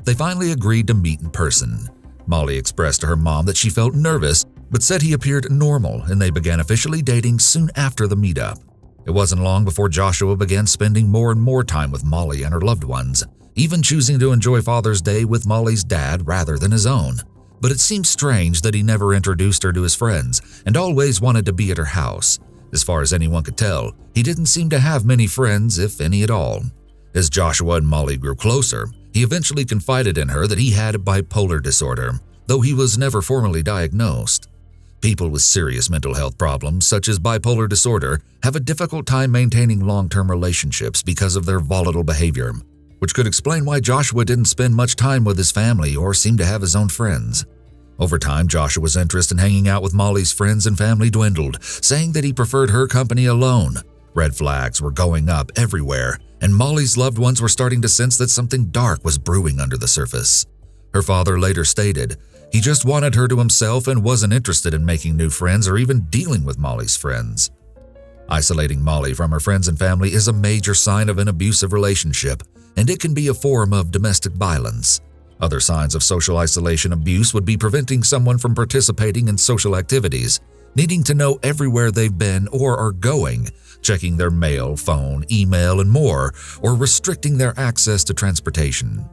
They finally agreed to meet in person. Molly expressed to her mom that she felt nervous, but said he appeared normal, and they began officially dating soon after the meetup. It wasn't long before Joshua began spending more and more time with Molly and her loved ones, even choosing to enjoy Father's Day with Molly's dad rather than his own. But it seemed strange that he never introduced her to his friends and always wanted to be at her house. As far as anyone could tell, he didn't seem to have many friends, if any at all. As Joshua and Molly grew closer, he eventually confided in her that he had bipolar disorder, though he was never formally diagnosed. People with serious mental health problems, such as bipolar disorder, have a difficult time maintaining long-term relationships because of their volatile behavior, which could explain why Joshua didn't spend much time with his family or seem to have his own friends. Over time, Joshua's interest in hanging out with Molly's friends and family dwindled, saying that he preferred her company alone. Red flags were going up everywhere, and Molly's loved ones were starting to sense that something dark was brewing under the surface. Her father later stated, he just wanted her to himself and wasn't interested in making new friends or even dealing with Molly's friends. Isolating Molly from her friends and family is a major sign of an abusive relationship, and it can be a form of domestic violence. Other signs of social isolation abuse would be preventing someone from participating in social activities, needing to know everywhere they've been or are going, checking their mail, phone, email, and more, or restricting their access to transportation.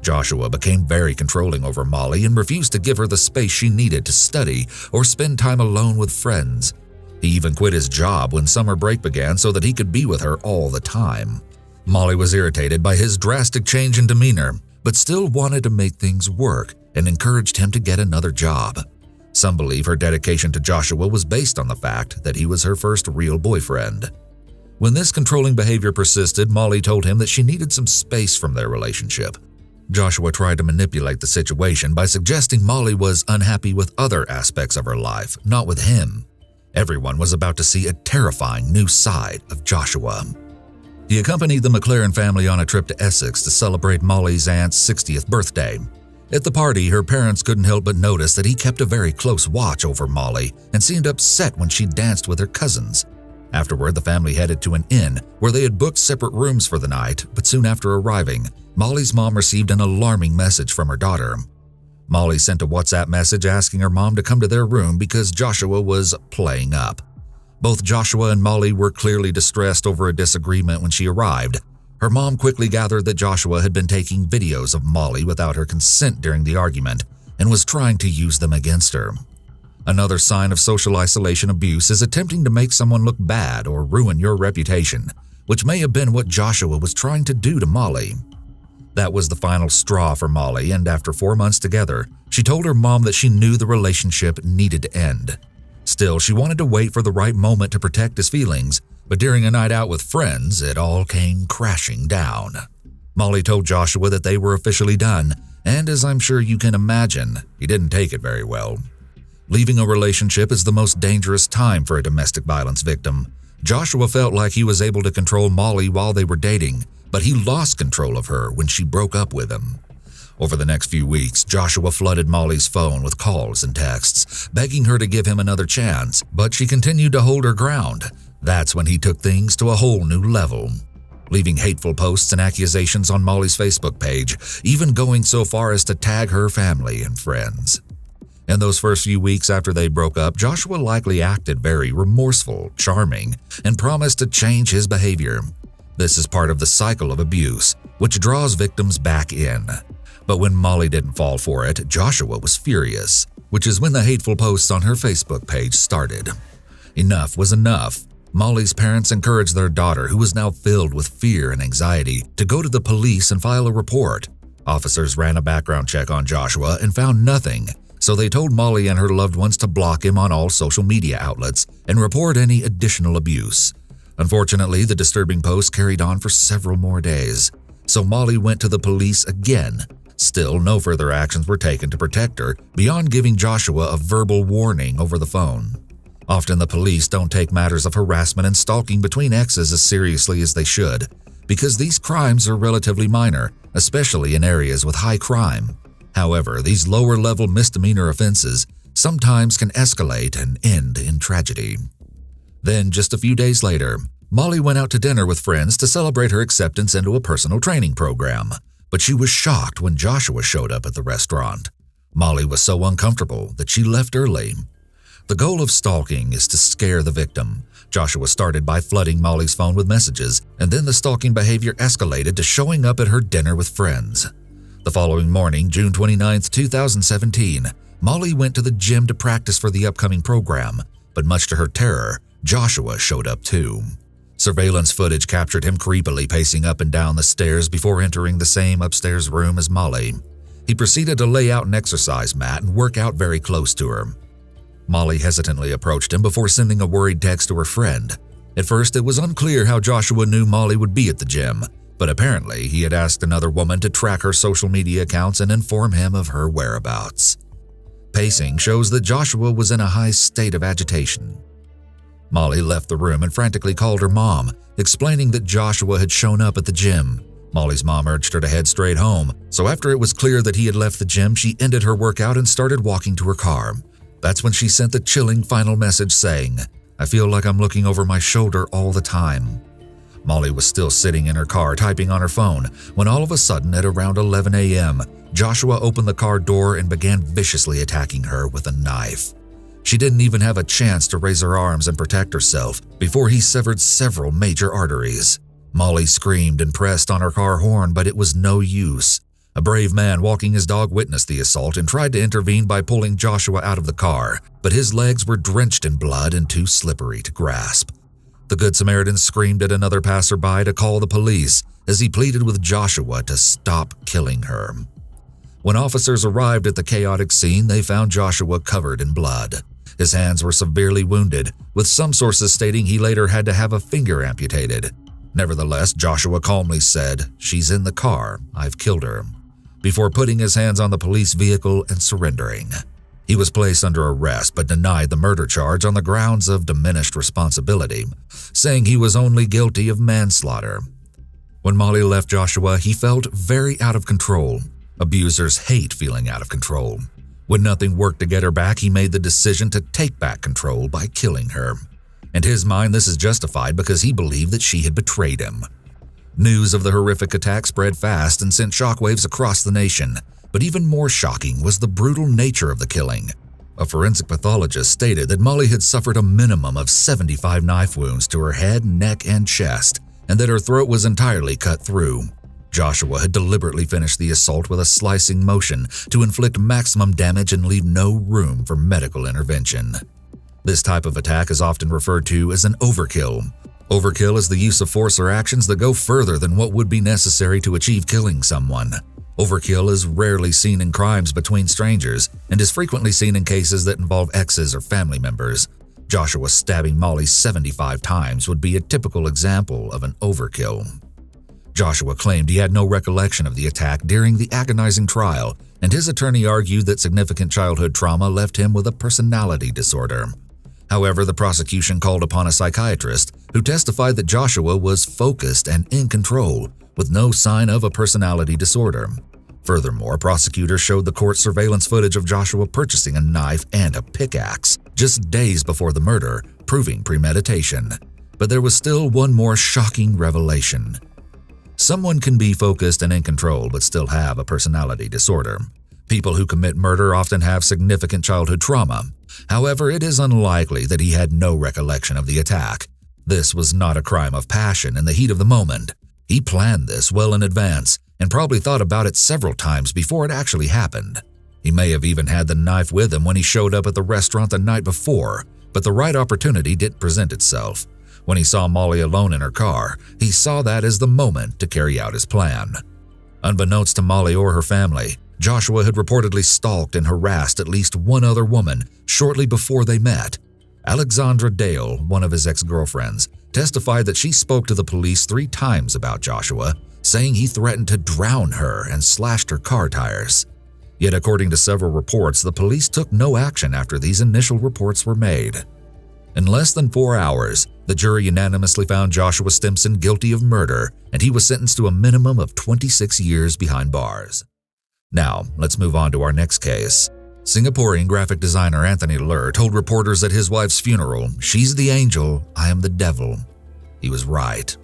Joshua became very controlling over Molly and refused to give her the space she needed to study or spend time alone with friends. He even quit his job when summer break began so that he could be with her all the time. Molly was irritated by his drastic change in demeanor, but still wanted to make things work and encouraged him to get another job. Some believe her dedication to Joshua was based on the fact that he was her first real boyfriend. When this controlling behavior persisted, Molly told him that she needed some space from their relationship. Joshua tried to manipulate the situation by suggesting Molly was unhappy with other aspects of her life, not with him. Everyone was about to see a terrifying new side of Joshua. He accompanied the McLaren family on a trip to Essex to celebrate Molly's aunt's 60th birthday. At the party, her parents couldn't help but notice that he kept a very close watch over Molly and seemed upset when she danced with her cousins. Afterward, the family headed to an inn where they had booked separate rooms for the night, but soon after arriving, Molly's mom received an alarming message from her daughter. Molly sent a WhatsApp message asking her mom to come to their room because Joshua was playing up. Both Joshua and Molly were clearly distressed over a disagreement when she arrived. Her mom quickly gathered that Joshua had been taking videos of Molly without her consent during the argument and was trying to use them against her. Another sign of social isolation abuse is attempting to make someone look bad or ruin your reputation, which may have been what Joshua was trying to do to Molly. That was the final straw for Molly, and after 4 months together, she told her mom that she knew the relationship needed to end. Still, she wanted to wait for the right moment to protect his feelings, but during a night out with friends, it all came crashing down. Molly told Joshua that they were officially done, and as I'm sure you can imagine, he didn't take it very well. Leaving a relationship is the most dangerous time for a domestic violence victim. Joshua felt like he was able to control Molly while they were dating, but he lost control of her when she broke up with him. Over the next few weeks, Joshua flooded Molly's phone with calls and texts, begging her to give him another chance, but she continued to hold her ground. That's when he took things to a whole new level, leaving hateful posts and accusations on Molly's Facebook page, even going so far as to tag her family and friends. In those first few weeks after they broke up, Joshua likely acted very remorseful, charming, and promised to change his behavior. This is part of the cycle of abuse, which draws victims back in. But when Molly didn't fall for it, Joshua was furious, which is when the hateful posts on her Facebook page started. Enough was enough. Molly's parents encouraged their daughter, who was now filled with fear and anxiety, to go to the police and file a report. Officers ran a background check on Joshua and found nothing, so they told Molly and her loved ones to block him on all social media outlets and report any additional abuse. Unfortunately, the disturbing posts carried on for several more days, so Molly went to the police again. Still, no further actions were taken to protect her beyond giving Joshua a verbal warning over the phone. Often the police don't take matters of harassment and stalking between exes as seriously as they should, because these crimes are relatively minor, especially in areas with high crime. However, these lower-level misdemeanor offenses sometimes can escalate and end in tragedy. Then, just a few days later, Molly went out to dinner with friends to celebrate her acceptance into a personal training program. but she was shocked when Joshua showed up at the restaurant. Molly was so uncomfortable that she left early. The goal of stalking is to scare the victim. Joshua started by flooding Molly's phone with messages, and then the stalking behavior escalated to showing up at her dinner with friends. The following morning, June 29, 2017, Molly went to the gym to practice for the upcoming program, but much to her terror, Joshua showed up too. Surveillance footage captured him creepily pacing up and down the stairs before entering the same upstairs room as Molly. He proceeded to lay out an exercise mat and work out very close to her. Molly hesitantly approached him before sending a worried text to her friend. At first, it was unclear how Joshua knew Molly would be at the gym, but apparently he had asked another woman to track her social media accounts and inform him of her whereabouts. Pacing shows that Joshua was in a high state of agitation. Molly left the room and frantically called her mom, explaining that Joshua had shown up at the gym. Molly's mom urged her to head straight home, so after it was clear that he had left the gym, she ended her workout and started walking to her car. That's when she sent the chilling final message saying, "I feel like I'm looking over my shoulder all the time." Molly was still sitting in her car typing on her phone when all of a sudden at around 11 a.m., Joshua opened the car door and began viciously attacking her with a knife. She didn't even have a chance to raise her arms and protect herself before he severed several major arteries. Molly screamed and pressed on her car horn, but it was no use. A brave man walking his dog witnessed the assault and tried to intervene by pulling Joshua out of the car, but his legs were drenched in blood and too slippery to grasp. The Good Samaritan screamed at another passerby to call the police as he pleaded with Joshua to stop killing her. When officers arrived at the chaotic scene, they found Joshua covered in blood. His hands were severely wounded, with some sources stating he later had to have a finger amputated. Nevertheless, Joshua calmly said, "She's in the car, I've killed her," before putting his hands on the police vehicle and surrendering. He was placed under arrest but denied the murder charge on the grounds of diminished responsibility, saying he was only guilty of manslaughter. When Molly left Joshua, he felt very out of control. Abusers hate feeling out of control. When nothing worked to get her back, he made the decision to take back control by killing her. In his mind, this is justified because he believed that she had betrayed him. News of the horrific attack spread fast and sent shockwaves across the nation, but even more shocking was the brutal nature of the killing. A forensic pathologist stated that Molly had suffered a minimum of 75 knife wounds to her head, neck, and chest, and that her throat was entirely cut through. Joshua had deliberately finished the assault with a slicing motion to inflict maximum damage and leave no room for medical intervention. This type of attack is often referred to as an overkill. Overkill is the use of force or actions that go further than what would be necessary to achieve killing someone. Overkill is rarely seen in crimes between strangers and is frequently seen in cases that involve exes or family members. Joshua stabbing Molly 75 times would be a typical example of an overkill. Joshua claimed he had no recollection of the attack during the agonizing trial, and his attorney argued that significant childhood trauma left him with a personality disorder. However, the prosecution called upon a psychiatrist who testified that Joshua was focused and in control, with no sign of a personality disorder. Furthermore, prosecutors showed the court surveillance footage of Joshua purchasing a knife and a pickaxe just days before the murder, proving premeditation. But there was still one more shocking revelation. Someone can be focused and in control but still have a personality disorder. People who commit murder often have significant childhood trauma. However, it is unlikely that he had no recollection of the attack. This was not a crime of passion in the heat of the moment. He planned this well in advance and probably thought about it several times before it actually happened. He may have even had the knife with him when he showed up at the restaurant the night before, but the right opportunity didn't present itself. When he saw Molly alone in her car, he saw that as the moment to carry out his plan. Unbeknownst to Molly or her family, Joshua had reportedly stalked and harassed at least one other woman shortly before they met. Alexandra Dale, one of his ex-girlfriends, testified that she spoke to the police 3 times about Joshua, saying he threatened to drown her and slashed her car tires. Yet according to several reports, the police took no action after these initial reports were made. In less than 4 hours, the jury unanimously found Joshua Stimson guilty of murder, and he was sentenced to a minimum of 26 years behind bars. Now, let's move on to our next case. Singaporean graphic designer Anthony Ler told reporters at his wife's funeral, "She's the angel, I am the devil." He was right.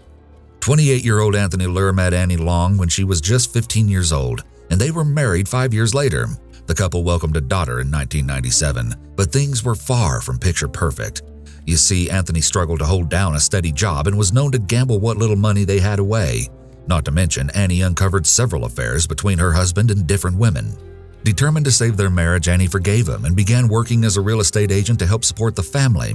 28-year-old Anthony Luhr met Annie Long when she was just 15 years old, and they were married 5 years later. The couple welcomed a daughter in 1997, but things were far from picture perfect. You see, Anthony struggled to hold down a steady job and was known to gamble what little money they had away. Not to mention, Annie uncovered several affairs between her husband and different women. Determined to save their marriage, Annie forgave him and began working as a real estate agent to help support the family.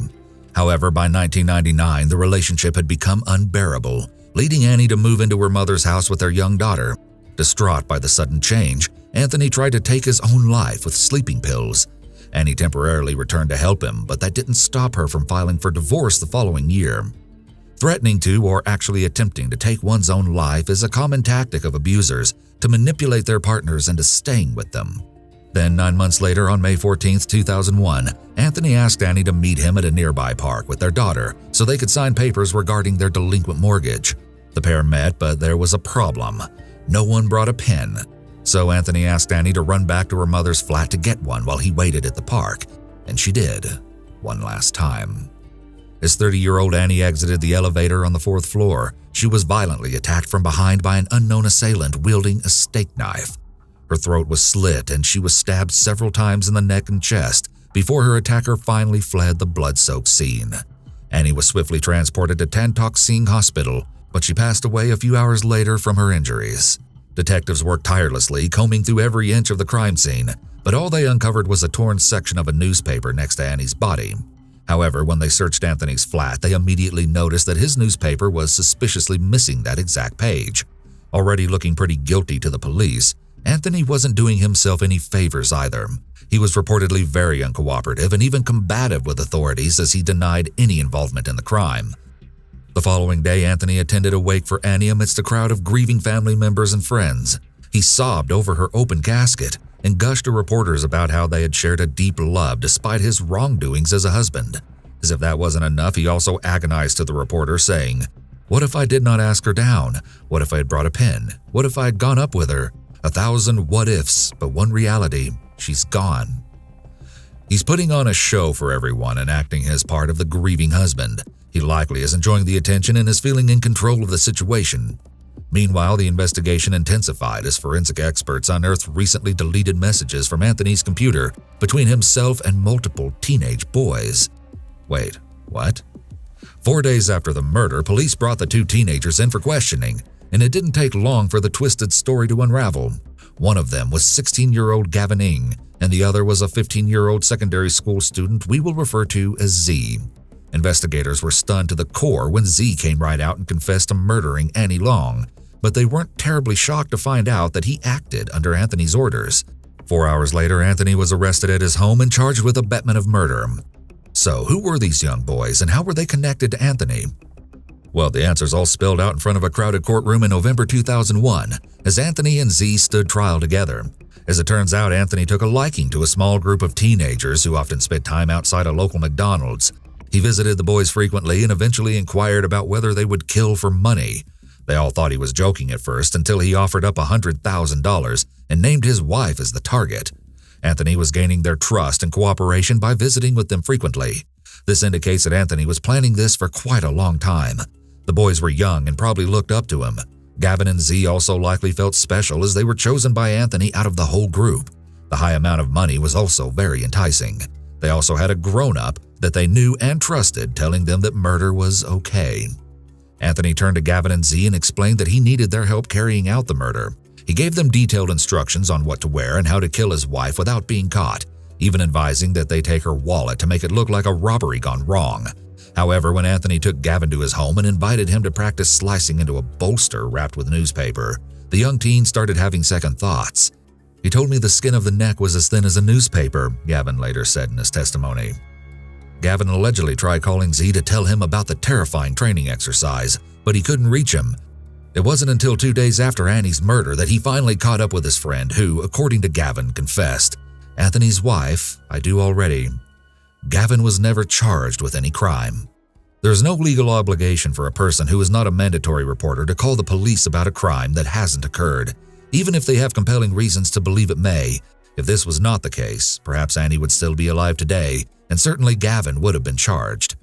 However, by 1999, the relationship had become unbearable, leading Annie to move into her mother's house with their young daughter. Distraught by the sudden change, Anthony tried to take his own life with sleeping pills. Annie temporarily returned to help him, but that didn't stop her from filing for divorce the following year. Threatening to, or actually attempting to take one's own life, is a common tactic of abusers to manipulate their partners into staying with them. Then, 9 months later, on May 14, 2001, Anthony asked Annie to meet him at a nearby park with their daughter so they could sign papers regarding their delinquent mortgage. The pair met, but there was a problem. No one brought a pen. So Anthony asked Annie to run back to her mother's flat to get one while he waited at the park, and she did, one last time. As 30-year-old Annie exited the elevator on the 4th floor, she was violently attacked from behind by an unknown assailant wielding a steak knife. Her throat was slit and she was stabbed several times in the neck and chest before her attacker finally fled the blood-soaked scene. Annie was swiftly transported to Tan Tock Seng Hospital, but she passed away a few hours later from her injuries. Detectives worked tirelessly, combing through every inch of the crime scene, but all they uncovered was a torn section of a newspaper next to Annie's body. However, when they searched Anthony's flat, they immediately noticed that his newspaper was suspiciously missing that exact page. Already looking pretty guilty to the police, Anthony wasn't doing himself any favors either. He was reportedly very uncooperative and even combative with authorities as he denied any involvement in the crime. The following day, Anthony attended a wake for Annie amidst a crowd of grieving family members and friends. He sobbed over her open casket and gushed to reporters about how they had shared a deep love despite his wrongdoings as a husband. As if that wasn't enough, he also agonized to the reporter, saying, "What if I did not ask her down? What if I had brought a pen? What if I had gone up with her? 1,000 what-ifs, but one reality, she's gone." He's putting on a show for everyone and acting his part of the grieving husband. He likely is enjoying the attention and is feeling in control of the situation. Meanwhile, the investigation intensified as forensic experts unearthed recently deleted messages from Anthony's computer between himself and multiple teenage boys. Wait, what? 4 days after the murder, police brought the two teenagers in for questioning, and it didn't take long for the twisted story to unravel. One of them was 16-year-old Gavin Ng, and the other was a 15-year-old secondary school student we will refer to as Z. Investigators were stunned to the core when Z came right out and confessed to murdering Annie Long, but they weren't terribly shocked to find out that he acted under Anthony's orders. 4 hours later, Anthony was arrested at his home and charged with abetment of murder. So, who were these young boys and how were they connected to Anthony? Well, the answer's all spelled out in front of a crowded courtroom in November 2001, as Anthony and Z stood trial together. As it turns out, Anthony took a liking to a small group of teenagers who often spent time outside a local McDonald's. He visited the boys frequently and eventually inquired about whether they would kill for money. They all thought he was joking at first until he offered up $100,000 and named his wife as the target. Anthony was gaining their trust and cooperation by visiting with them frequently. This indicates that Anthony was planning this for quite a long time. The boys were young and probably looked up to him. Gavin and Z also likely felt special as they were chosen by Anthony out of the whole group. The high amount of money was also very enticing. They also had a grown-up that they knew and trusted telling them that murder was okay. Anthony turned to Gavin and Z and explained that he needed their help carrying out the murder. He gave them detailed instructions on what to wear and how to kill his wife without being caught, even advising that they take her wallet to make it look like a robbery gone wrong. However, when Anthony took Gavin to his home and invited him to practice slicing into a bolster wrapped with newspaper, the young teen started having second thoughts. "He told me the skin of the neck was as thin as a newspaper," Gavin later said in his testimony. Gavin allegedly tried calling Z to tell him about the terrifying training exercise, but he couldn't reach him. It wasn't until 2 days after Annie's murder that he finally caught up with his friend who, according to Gavin, confessed, "Anthony's wife, I do already." Gavin was never charged with any crime. There's no legal obligation for a person who is not a mandatory reporter to call the police about a crime that hasn't occurred, even if they have compelling reasons to believe it may. If this was not the case, perhaps Annie would still be alive today, and certainly Gavin would have been charged.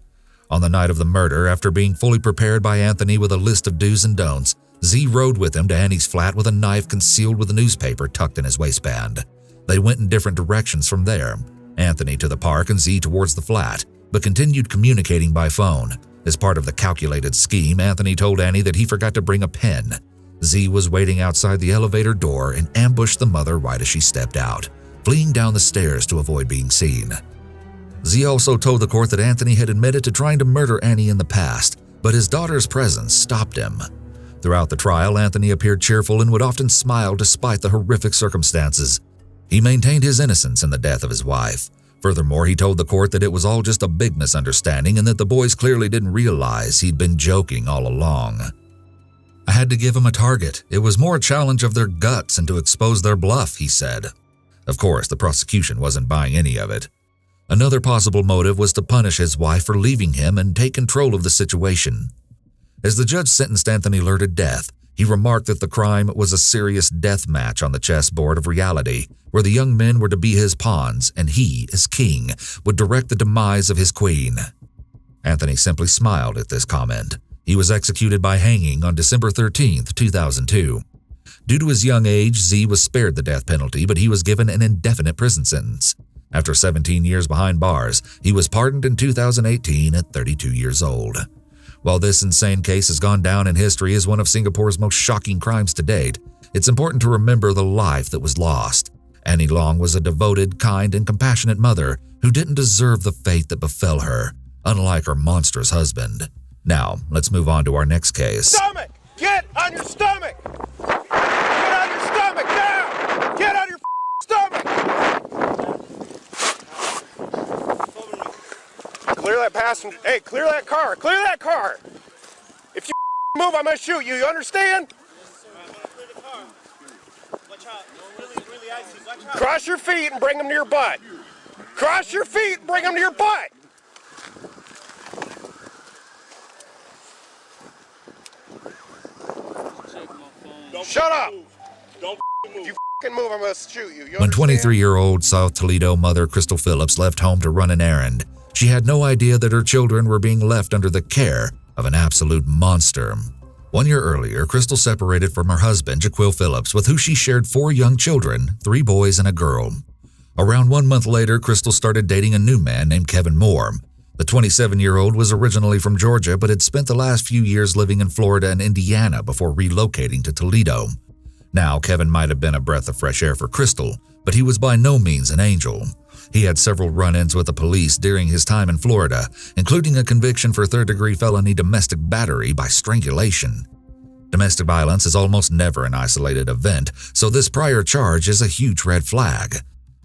On the night of the murder, after being fully prepared by Anthony with a list of do's and don'ts, Z rode with him to Annie's flat with a knife concealed with a newspaper tucked in his waistband. They went in different directions from there, Anthony to the park and Z towards the flat, but continued communicating by phone. As part of the calculated scheme, Anthony told Annie that he forgot to bring a pen. Z was waiting outside the elevator door and ambushed the mother right as she stepped out, fleeing down the stairs to avoid being seen. Z also told the court that Anthony had admitted to trying to murder Annie in the past, but his daughter's presence stopped him. Throughout the trial, Anthony appeared cheerful and would often smile despite the horrific circumstances. He maintained his innocence in the death of his wife. Furthermore, he told the court that it was all just a big misunderstanding and that the boys clearly didn't realize he'd been joking all along. I had to give him a target. It was more a challenge of their guts and to expose their bluff, he said. Of course, the prosecution wasn't buying any of it. Another possible motive was to punish his wife for leaving him and take control of the situation. As the judge sentenced Anthony Lehr to death, he remarked that the crime was a serious death match on the chessboard of reality, where the young men were to be his pawns and he, as king, would direct the demise of his queen. Anthony simply smiled at this comment. He was executed by hanging on December 13, 2002. Due to his young age, Z was spared the death penalty, but he was given an indefinite prison sentence. After 17 years behind bars, he was pardoned in 2018 at 32 years old. While this insane case has gone down in history as one of Singapore's most shocking crimes to date, it's important to remember the life that was lost. Annie Long was a devoted, kind, and compassionate mother who didn't deserve the fate that befell her, unlike her monstrous husband. Now, let's move on to our next case. Stomach! Get on your stomach! Get on your stomach now! Get on your stomach! Clear that passenger. Hey, clear that car. Clear that car. If you move, I'm going to shoot you. You understand? Cross your feet and bring them to your butt. Cross your feet and bring them to your butt. Shut up. Don't move. If you move, I'm going to shoot you. When 23-year-old South Toledo mother Crystal Phillips left home to run an errand, she had no idea that her children were being left under the care of an absolute monster. 1 year earlier, Crystal separated from her husband, Jaquil Phillips, with who she shared 4 young children, 3 boys and a girl. Around 1 month later, Crystal started dating a new man named Kevin Moore. The 27-year-old was originally from Georgia but had spent the last few years living in Florida and Indiana before relocating to Toledo. Now, Kevin might have been a breath of fresh air for Crystal, but he was by no means an angel. He had several run-ins with the police during his time in Florida, including a conviction for third-degree felony domestic battery by strangulation. Domestic violence is almost never an isolated event, so this prior charge is a huge red flag.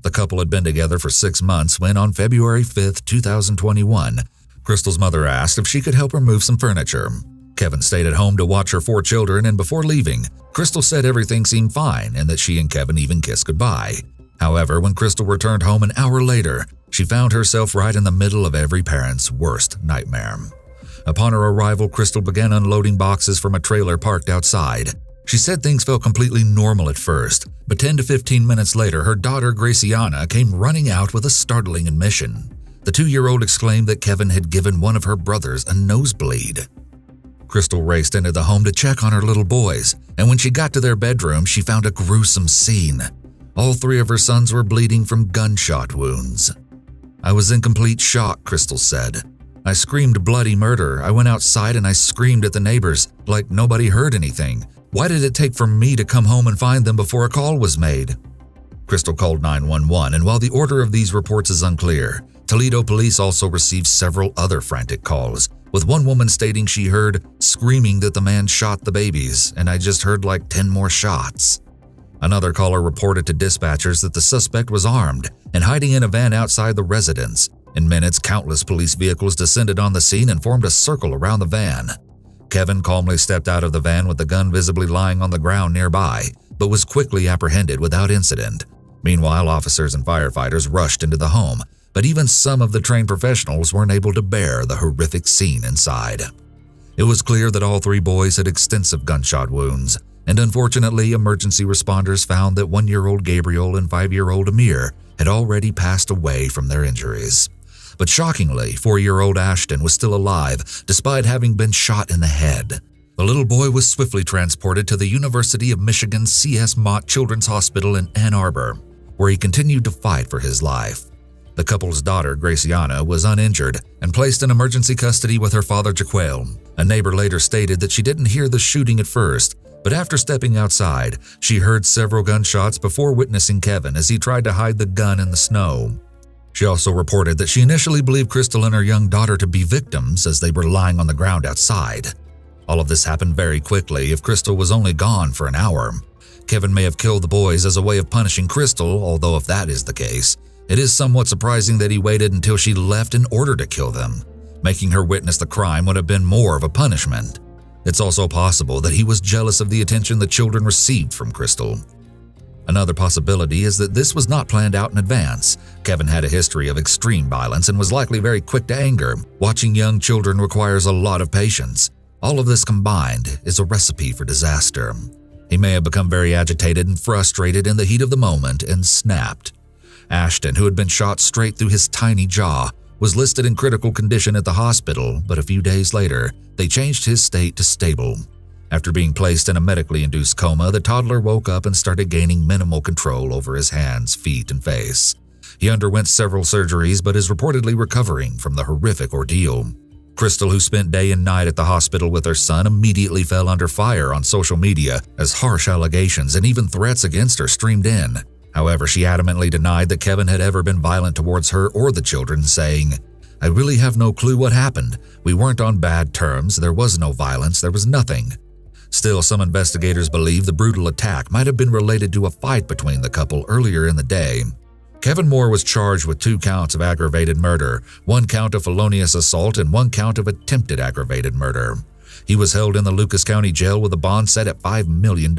The couple had been together for 6 months when, on February 5, 2021, Crystal's mother asked if she could help her move some furniture. Kevin stayed at home to watch her 4 children, and before leaving, Crystal said everything seemed fine and that she and Kevin even kissed goodbye. However, when Crystal returned home an hour later, she found herself right in the middle of every parent's worst nightmare. Upon her arrival, Crystal began unloading boxes from a trailer parked outside. She said things felt completely normal at first, but 10 to 15 minutes later, her daughter Graciana came running out with a startling admission. The 2-year-old exclaimed that Kevin had given one of her brothers a nosebleed. Crystal raced into the home to check on her little boys, and when she got to their bedroom, she found a gruesome scene. All 3 of her sons were bleeding from gunshot wounds. I was in complete shock, Crystal said. I screamed bloody murder. I went outside and I screamed at the neighbors, like nobody heard anything. Why did it take for me to come home and find them before a call was made? Crystal called 911, and while the order of these reports is unclear, Toledo police also received several other frantic calls, with one woman stating she heard screaming that the man shot the babies, and I just heard like 10 more shots. Another caller reported to dispatchers that the suspect was armed and hiding in a van outside the residence. In minutes, countless police vehicles descended on the scene and formed a circle around the van. Kevin calmly stepped out of the van with the gun visibly lying on the ground nearby, but was quickly apprehended without incident. Meanwhile, officers and firefighters rushed into the home, but even some of the trained professionals weren't able to bear the horrific scene inside. It was clear that all 3 boys had extensive gunshot wounds, and unfortunately, emergency responders found that 1-year-old Gabriel and 5-year-old Amir had already passed away from their injuries. But shockingly, 4-year-old Ashton was still alive despite having been shot in the head. The little boy was swiftly transported to the University of Michigan C.S. Mott Children's Hospital in Ann Arbor, where he continued to fight for his life. The couple's daughter, Graciana, was uninjured and placed in emergency custody with her father, Jaquel. A neighbor later stated that she didn't hear the shooting at first, but after stepping outside, she heard several gunshots before witnessing Kevin as he tried to hide the gun in the snow. She also reported that she initially believed Crystal and her young daughter to be victims as they were lying on the ground outside. All of this happened very quickly if Crystal was only gone for an hour. Kevin may have killed the boys as a way of punishing Crystal, although if that is the case, it is somewhat surprising that he waited until she left in order to kill them. Making her witness the crime would have been more of a punishment. It's also possible that he was jealous of the attention the children received from Crystal. Another possibility is that this was not planned out in advance. Kevin had a history of extreme violence and was likely very quick to anger. Watching young children requires a lot of patience. All of this combined is a recipe for disaster. He may have become very agitated and frustrated in the heat of the moment and snapped. Ashton, who had been shot straight through his tiny jaw, was listed in critical condition at the hospital, but a few days later, they changed his state to stable. After being placed in a medically induced coma, the toddler woke up and started gaining minimal control over his hands, feet, and face. He underwent several surgeries but is reportedly recovering from the horrific ordeal. Crystal, who spent day and night at the hospital with her son, immediately fell under fire on social media as harsh allegations and even threats against her streamed in. However, she adamantly denied that Kevin had ever been violent towards her or the children, saying, "I really have no clue what happened. We weren't on bad terms, there was no violence, there was nothing." Still, some investigators believe the brutal attack might have been related to a fight between the couple earlier in the day. Kevin Moore was charged with 2 counts of aggravated murder, 1 count of felonious assault, and 1 count of attempted aggravated murder. He was held in the Lucas County Jail with a bond set at $5 million.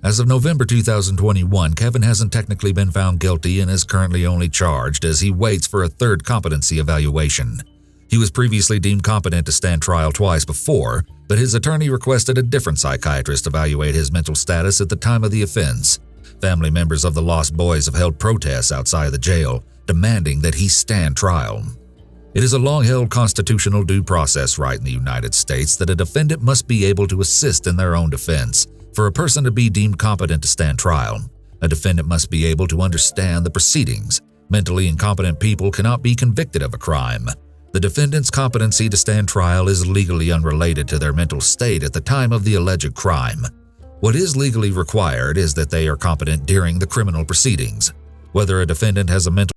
As of November 2021, Kevin hasn't technically been found guilty and is currently only charged as he waits for a 3rd competency evaluation. He was previously deemed competent to stand trial twice before, but his attorney requested a different psychiatrist evaluate his mental status at the time of the offense. Family members of the lost boys have held protests outside the jail, demanding that he stand trial. It is a long-held constitutional due process right in the United States that a defendant must be able to assist in their own defense. For a person to be deemed competent to stand trial, a defendant must be able to understand the proceedings. Mentally incompetent people cannot be convicted of a crime. The defendant's competency to stand trial is legally unrelated to their mental state at the time of the alleged crime. What is legally required is that they are competent during the criminal proceedings. Whether a defendant has a mental